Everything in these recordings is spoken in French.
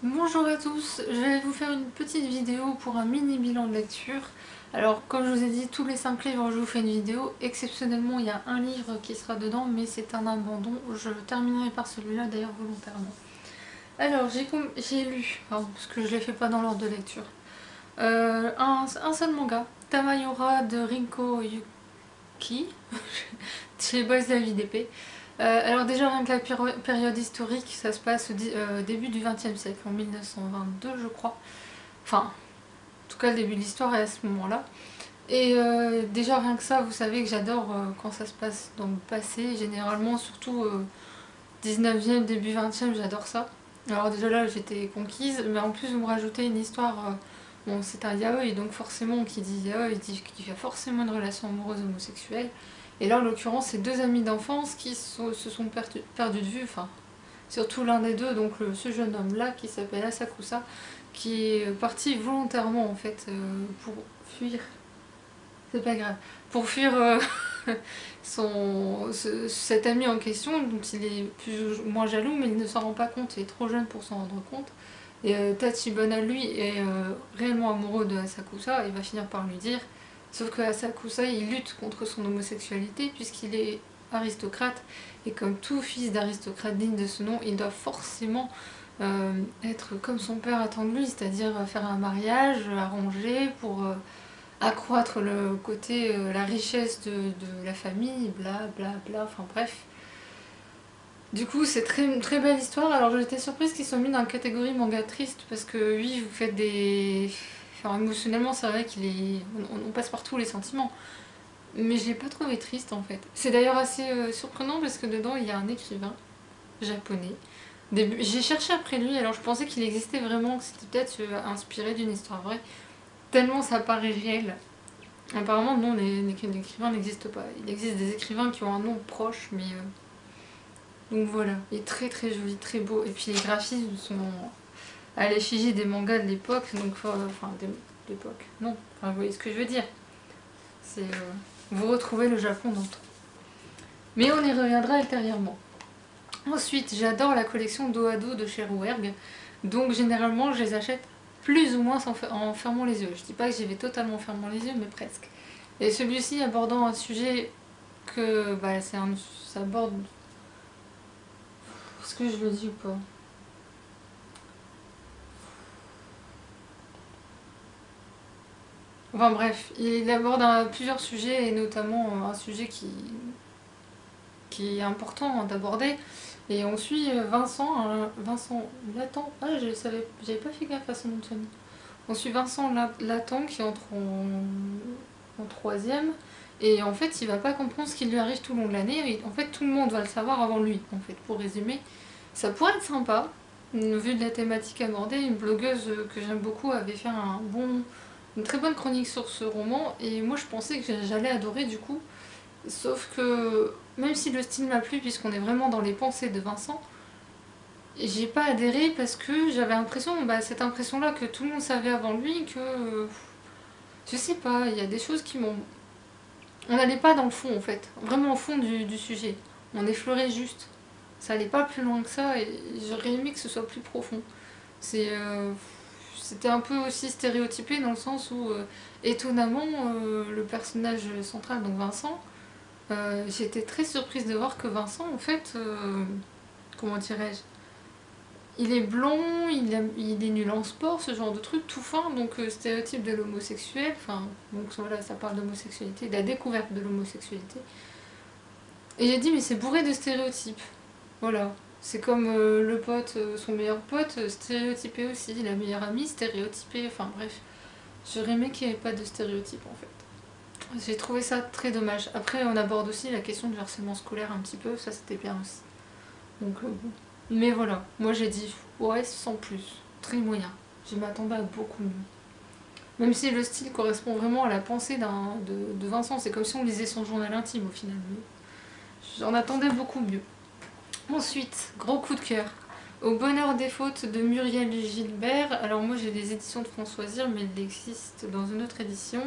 Bonjour à tous, je vais vous faire une petite vidéo pour un mini bilan de lecture. Alors comme je vous ai dit, tous les 5 livres je vous fais une vidéo. Exceptionnellement il y a un livre qui sera dedans mais c'est un abandon. Je terminerai par celui-là d'ailleurs volontairement. Alors j'ai lu, parce que je ne les fais pas dans l'ordre de lecture, un seul manga, Tamayora de Rinko Yuki, chez Boys de la vie d'épée. Alors déjà rien que la période historique, ça se passe au début du XXe siècle, en 1922 je crois. Enfin, en tout cas le début de l'histoire est à ce moment-là. Et déjà rien que ça, vous savez que j'adore quand ça se passe dans le passé, généralement surtout 19e, début 20e, j'adore ça. Alors déjà là j'étais conquise, mais en plus vous me rajoutez une histoire, bon c'est un yaoi, donc forcément qui dit yaoi, il dit qu'il y a forcément une relation amoureuse homosexuelle. Et là en l'occurrence c'est deux amis d'enfance qui se sont perdus de vue, enfin surtout l'un des deux, donc ce jeune homme là qui s'appelle Asakusa, qui est parti volontairement en fait pour fuir, c'est pas grave, pour fuir cet ami en question, dont il est plus ou moins jaloux, mais il ne s'en rend pas compte, il est trop jeune pour s'en rendre compte. Et Tachibana, lui, est réellement amoureux de Asakusa et va finir par lui dire. Sauf que Asakusa, il lutte contre son homosexualité puisqu'il est aristocrate. Et comme tout fils d'aristocrate digne de ce nom, il doit forcément être comme son père attend de lui, c'est-à-dire faire un mariage arrangé pour accroître le côté, la richesse de la famille, bla bla bla, enfin bref. Du coup, c'est très belle histoire. Alors j'étais surprise qu'ils soient mis dans la catégorie manga triste parce que oui, vous faites des. Enfin, émotionnellement, c'est vrai qu'il est. On passe par tous les sentiments. Mais je l'ai pas trouvé triste en fait. C'est d'ailleurs assez surprenant parce que dedans il y a un écrivain japonais. J'ai cherché après lui, alors je pensais qu'il existait vraiment, que c'était peut-être inspiré d'une histoire vraie. Tellement ça paraît réel. Apparemment, non, les écrivains n'existent pas. Il existe des écrivains qui ont un nom proche, mais. Donc voilà, il est très joli, très beau. Et puis les graphismes sont à l'effigie des mangas de l'époque, donc. Enfin, de l'époque. Non, enfin, vous voyez ce que je veux dire. C'est. Vous retrouvez le Japon d'antan. Mais on y reviendra ultérieurement. Ensuite, j'adore la collection dos à dos de chez Rouergue. Donc généralement, je les achète plus ou moins en fermant les yeux. Je dis pas que j'y vais totalement en fermant les yeux, mais presque. Et celui-ci abordant un sujet que bah, ça aborde. Est-ce que je le dis ou pas? Enfin bref, il aborde plusieurs sujets et notamment un sujet qui est important d'aborder. Et on suit Vincent, Vincent Latan. Ah, j'avais pas fait gaffe à son nom de famille. On suit Vincent Latan qui entre en troisième. Et en fait, il va pas comprendre ce qui lui arrive tout le long de l'année. En fait, tout le monde va le savoir avant lui. En fait, pour résumer, ça pourrait être sympa. Vu de la thématique abordée, une blogueuse que j'aime beaucoup avait fait une très bonne chronique sur ce roman. Et moi, je pensais que j'allais adorer du coup. Sauf que, même si le style m'a plu, puisqu'on est vraiment dans les pensées de Vincent, j'ai pas adhéré parce que j'avais l'impression, cette impression-là que tout le monde savait avant lui, que. Je sais pas, il y a des choses qui m'ont. On n'allait pas dans le fond en fait, vraiment au fond du sujet. On effleurait juste. Ça allait pas plus loin que ça et j'aurais aimé que ce soit plus profond. C'était un peu aussi stéréotypé dans le sens où, étonnamment, le personnage central, donc Vincent, j'étais très surprise de voir que Vincent, en fait, comment dirais-je, il est blond, il est nul en sport, ce genre de truc, tout fin, donc stéréotype de l'homosexuel, enfin, donc voilà, ça parle d'homosexualité, de la découverte de l'homosexualité. Et j'ai dit, mais c'est bourré de stéréotypes, voilà. C'est comme le pote, son meilleur pote, stéréotypé aussi, la meilleure amie, stéréotypée, enfin bref. J'aurais aimé qu'il n'y ait pas de stéréotypes en fait. J'ai trouvé ça très dommage. Après, on aborde aussi la question du harcèlement scolaire un petit peu, ça c'était bien aussi. Donc, bon. Mais voilà, moi j'ai dit, ouais, sans plus, très moyen. Je m'attendais à beaucoup mieux. Même si le style correspond vraiment à la pensée de Vincent, c'est comme si on lisait son journal intime au final. Mais j'en attendais beaucoup mieux. Ensuite, gros coup de cœur. Au bonheur des fautes de Muriel Gilbert. Alors moi j'ai les éditions de Françoisir, mais il existe dans une autre édition.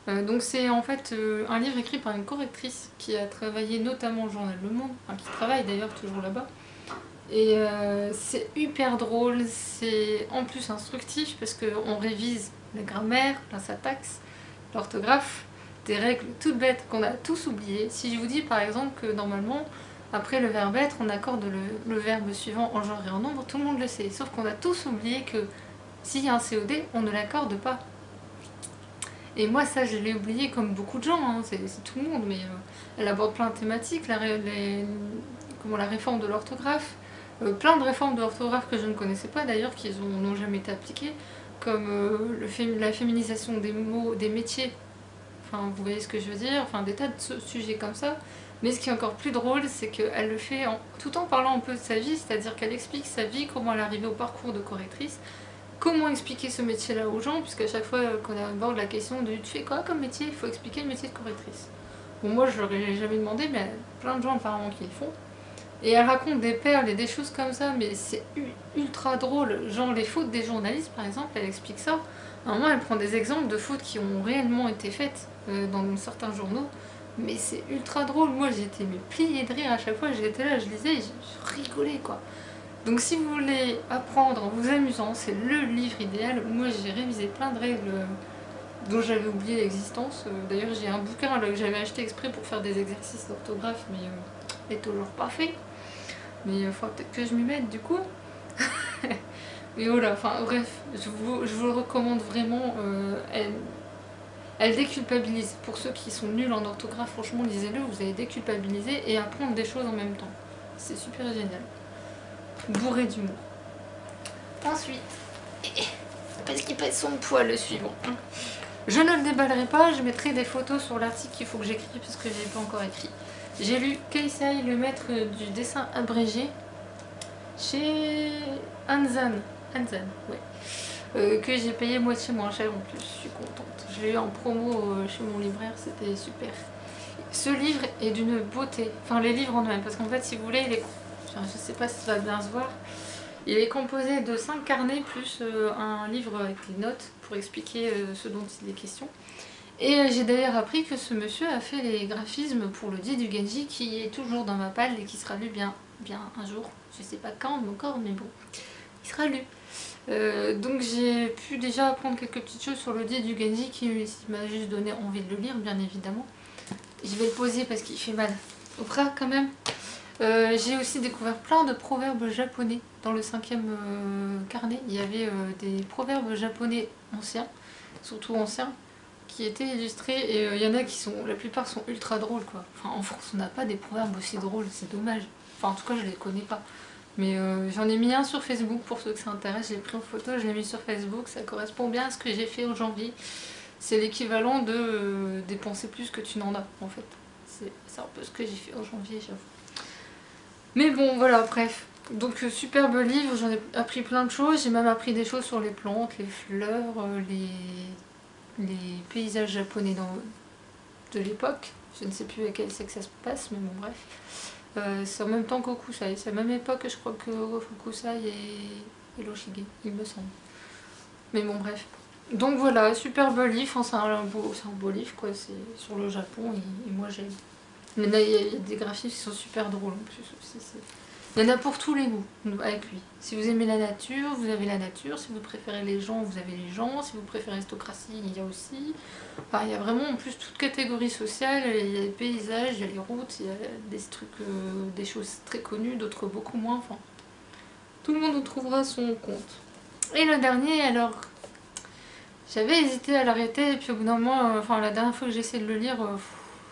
Donc c'est en fait un livre écrit par une correctrice qui a travaillé notamment au journal Le Monde, enfin qui travaille d'ailleurs toujours là-bas, Et c'est hyper drôle, c'est en plus instructif parce qu'on révise la grammaire, la syntaxe, l'orthographe, des règles toutes bêtes qu'on a tous oubliées. Si je vous dis par exemple que normalement, après le verbe être, on accorde le verbe suivant en genre et en nombre, tout le monde le sait. Sauf qu'on a tous oublié que s'il y a un COD, on ne l'accorde pas. Et moi ça je l'ai oublié comme beaucoup de gens, hein, c'est tout le monde, mais elle aborde plein de thématiques, la réforme de l'orthographe, plein de réformes de l'orthographe que je ne connaissais pas d'ailleurs, qui n'ont jamais été appliquées, comme la féminisation des mots, des métiers, enfin vous voyez ce que je veux dire, enfin des tas de sujets comme ça. Mais ce qui est encore plus drôle, c'est qu'elle le fait tout en parlant un peu de sa vie, c'est-à-dire qu'elle explique sa vie, comment elle est arrivée au parcours de correctrice, comment expliquer ce métier-là aux gens, puisqu'à chaque fois qu'on aborde la question de tu fais quoi comme métier, il faut expliquer le métier de correctrice. Bon, moi je leur ai jamais demandé, mais plein de gens apparemment qui le font. Et elle raconte des perles et des choses comme ça, mais c'est ultra drôle. Genre les fautes des journalistes par exemple, elle explique ça. À un moment, elle prend des exemples de fautes qui ont réellement été faites dans certains journaux. Mais c'est ultra drôle. Moi j'étais pliée de rire à chaque fois, j'étais là, je lisais et je rigolais quoi. Donc si vous voulez apprendre en vous amusant, c'est le livre idéal. Moi j'ai révisé plein de règles dont j'avais oublié l'existence. D'ailleurs j'ai un bouquin là, que j'avais acheté exprès pour faire des exercices d'orthographe, mais il n'est toujours pas fait. Mais il faudra peut-être que je m'y mette du coup. Mais voilà, enfin bref, je vous le recommande vraiment. Elle déculpabilise. Pour ceux qui sont nuls en orthographe, franchement lisez-le, vous allez déculpabiliser et apprendre des choses en même temps. C'est super génial. Bourré d'humour. Ensuite, parce qu'il pèse son poids le suivant. Je ne le déballerai pas, je mettrai des photos sur l'article qu'il faut que j'écris parce que je n'ai pas encore écrit. J'ai lu Keisai, le maître du dessin abrégé, chez Anzan, ouais. Que j'ai payé moitié moins cher en plus, je suis contente. Je l'ai eu en promo chez mon libraire, c'était super. Ce livre est d'une beauté, enfin les livres en eux-mêmes, parce qu'en fait si vous voulez, je sais pas si ça va bien se voir, il est composé de 5 carnets plus un livre avec des notes pour expliquer ce dont il est question. Et j'ai d'ailleurs appris que ce monsieur a fait les graphismes pour le Dé du Genji qui est toujours dans ma palle et qui sera lu bien un jour. Je sais pas quand encore, mais bon, il sera lu. Donc j'ai pu déjà apprendre quelques petites choses sur le Dé du Genji qui m'a juste donné envie de le lire, bien évidemment. Je vais le poser parce qu'il fait mal au bras quand même. J'ai aussi découvert plein de proverbes japonais. Dans le 5e carnet, il y avait des proverbes japonais anciens, surtout anciens, qui étaient illustrés. Et il y en a qui sont, la plupart sont ultra drôles quoi. Enfin, en France, on n'a pas des proverbes aussi drôles, c'est dommage. Enfin, en tout cas, je les connais pas. Mais j'en ai mis un sur Facebook pour ceux que ça intéresse. J'ai pris en photo, je l'ai mis sur Facebook. Ça correspond bien à ce que j'ai fait en janvier. C'est l'équivalent de dépenser plus que tu n'en as en fait. C'est un peu ce que j'ai fait en janvier, j'avoue. Mais bon, voilà, bref. Donc, superbe livre, j'en ai appris plein de choses. J'ai même appris des choses sur les plantes, les fleurs, les paysages japonais de l'époque. Je ne sais plus à quel siècle ça se passe, mais bon, bref. C'est en même temps qu'Okusai. C'est à la même époque, je crois, que Okusai et Loshige, il me semble. Mais bon, bref. Donc voilà, superbe livre. Enfin, c'est un beau livre, quoi. C'est sur le Japon et moi j'aime. Mais là, il y a des graphismes qui sont super drôles en plus aussi. Il y en a pour tous les goûts avec lui. Si vous aimez la nature, vous avez la nature. Si vous préférez les gens, vous avez les gens. Si vous préférez l'aristocratie, il y a aussi. Enfin, il y a vraiment en plus toute catégorie sociale. Il y a les paysages, il y a les routes, il y a des trucs, des choses très connues, d'autres beaucoup moins. Enfin, tout le monde en trouvera son compte. Et le dernier, alors, j'avais hésité à l'arrêter et puis au bout d'un moment, enfin la dernière fois que j'ai essayé de le lire,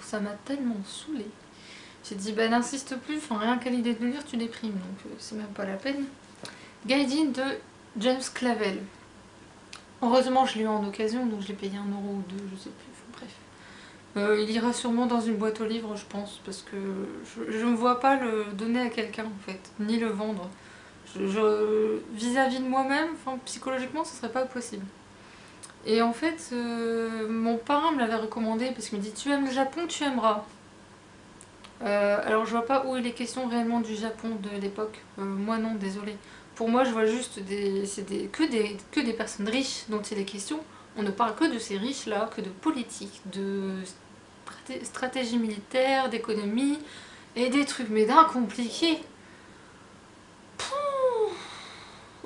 ça m'a tellement saoulée. J'ai dit bah n'insiste plus, enfin rien qu'à l'idée de le lire tu déprimes, donc c'est même pas la peine. Guiding de James Clavell. Heureusement je l'ai eu en occasion, donc je l'ai payé 1 euro ou 2, je sais plus, enfin, bref. Il ira sûrement dans une boîte aux livres je pense, parce que je ne me vois pas le donner à quelqu'un en fait, ni le vendre. Vis-à-vis de moi-même, enfin, psychologiquement ce serait pas possible. Et en fait, mon parrain me l'avait recommandé parce qu'il me dit tu aimes le Japon, tu aimeras. Alors je vois pas où il est question réellement du Japon de l'époque. Moi non, désolé. Pour moi je vois juste que des personnes riches dont il est question. On ne parle que de ces riches là, que de politique, de stratégie militaire, d'économie et des trucs mais d'un compliqué.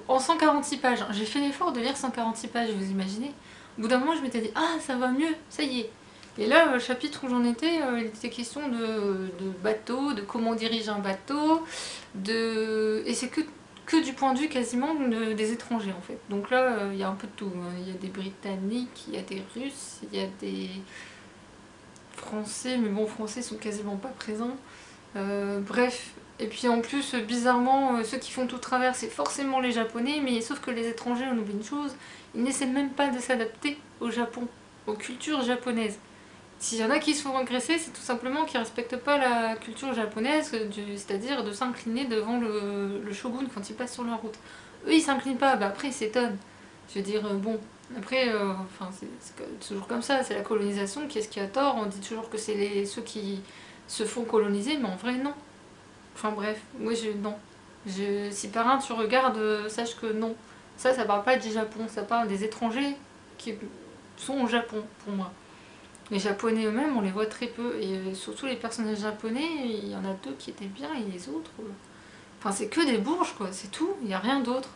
en 146 pages, j'ai fait l'effort de lire 146 pages, vous imaginez. Au bout d'un moment je m'étais dit, ah ça va mieux, ça y est. Et là, le chapitre où j'en étais, il était question de bateau, de comment on dirige un bateau, et c'est que du point de vue quasiment des étrangers en fait. Donc là, il y a un peu de tout. Il y a des Britanniques, il y a des Russes, il y a des Français, mais bon, Français sont quasiment pas présents. Bref, et puis en plus, bizarrement, ceux qui font tout travers, c'est forcément les Japonais, mais sauf que les étrangers, on oublie une chose, ils n'essaient même pas de s'adapter au Japon, aux cultures japonaises. S'il y en a qui se font agresser, c'est tout simplement qu'ils ne respectent pas la culture japonaise, c'est-à-dire de s'incliner devant le shogun quand il passe sur la route. Eux, ils s'inclinent pas, bah après, ils s'étonnent. Je veux dire, bon, après, enfin, c'est toujours comme ça, c'est la colonisation, qui est-ce qui a tort? On dit toujours que c'est ceux qui se font coloniser, mais en vrai, non. Enfin bref, moi, non. Si par un tu regardes, sache que non. Ça parle pas du Japon, ça parle des étrangers qui sont au Japon, pour moi. Les Japonais eux-mêmes, on les voit très peu. Et surtout les personnages japonais, il y en a deux qui étaient bien et les autres... Enfin, c'est que des bourges, quoi, c'est tout, il n'y a rien d'autre.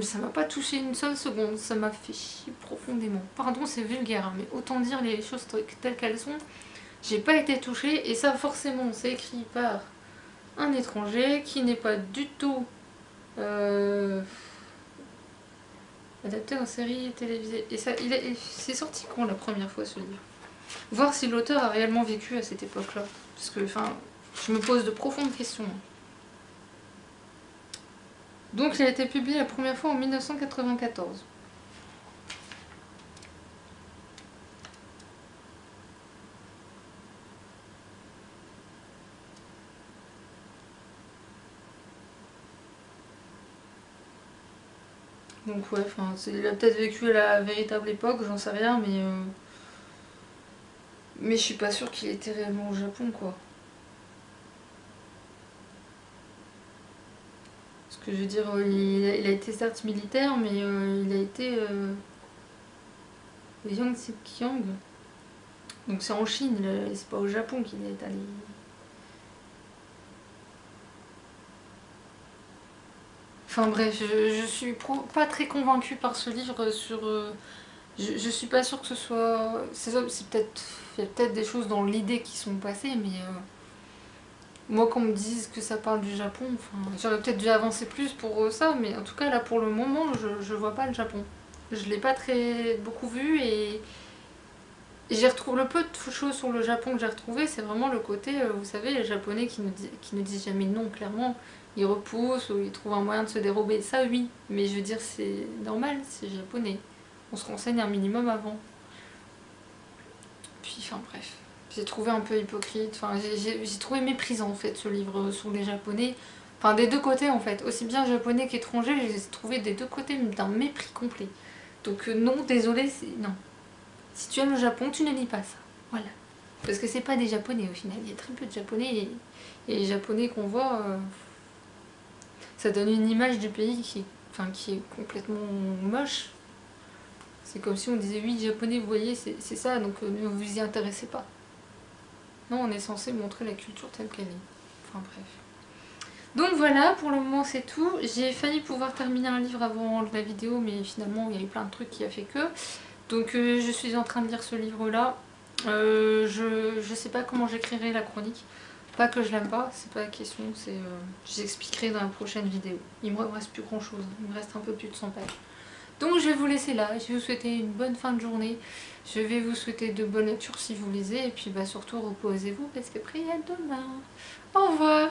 Ça m'a pas touché une seule seconde, ça m'a fait chier profondément. Pardon, c'est vulgaire, hein, mais autant dire les choses telles qu'elles sont. J'ai pas été touchée, et ça, forcément, c'est écrit par un étranger qui n'est pas du tout... adapté en série télévisée. Et ça, c'est sorti quand la première fois ce livre? Voir si l'auteur a réellement vécu à cette époque-là. Parce que, enfin, je me pose de profondes questions. Donc il a été publié la première fois en 1994. Donc ouais, enfin, il a peut-être vécu à la véritable époque, j'en sais rien, mais je suis pas sûre qu'il était réellement au Japon, quoi. Parce que je veux dire, il a été certes militaire, mais il a été Yangtze-Kiang. Donc c'est en Chine, c'est pas au Japon qu'il est allé. Enfin bref, je suis pas très convaincue par ce livre sur... je suis pas sûre que ce soit... C'est peut-être... Il y a peut-être des choses dans l'idée qui sont passées, mais... moi qu'on me dise que ça parle du Japon, enfin, j'aurais peut-être dû avancer plus pour ça, mais en tout cas là pour le moment, je vois pas le Japon. Je l'ai pas beaucoup vu et j'ai retrouvé le peu de choses sur le Japon que j'ai retrouvé, c'est vraiment le côté, vous savez, les Japonais qui ne disent jamais non, clairement. Ils repoussent ou ils trouvent un moyen de se dérober. Ça, oui, mais je veux dire, c'est normal, c'est japonais. On se renseigne un minimum avant. Puis, enfin bref, j'ai trouvé un peu hypocrite. Enfin, j'ai trouvé méprisant en fait ce livre sur les Japonais. Enfin, des deux côtés en fait, aussi bien japonais qu'étrangers, j'ai trouvé des deux côtés d'un mépris complet. Donc non, désolé, non. Si tu aimes le Japon, tu ne lis pas ça. Voilà. Parce que c'est pas des japonais au final. Il y a très peu de japonais et les japonais qu'on voit, ça donne une image du pays qui est complètement moche. C'est comme si on disait oui, japonais, vous voyez, c'est ça, donc ne vous y intéressez pas. Non, on est censé montrer la culture telle qu'elle est. Enfin bref. Donc voilà, pour le moment c'est tout. J'ai failli pouvoir terminer un livre avant la vidéo, mais finalement il y a eu plein de trucs qui a fait que. Donc je suis en train de lire ce livre-là. Je sais pas comment j'écrirai la chronique. Pas que je l'aime pas, c'est pas la question, c'est j'expliquerai dans la prochaine vidéo. Il me reste plus grand chose, il me reste un peu plus de 100 pages. Donc je vais vous laisser là, je vais vous souhaiter une bonne fin de journée. Je vais vous souhaiter de bonnes lectures si vous lisez, et puis bah surtout reposez-vous parce qu'après il y a demain. Au revoir!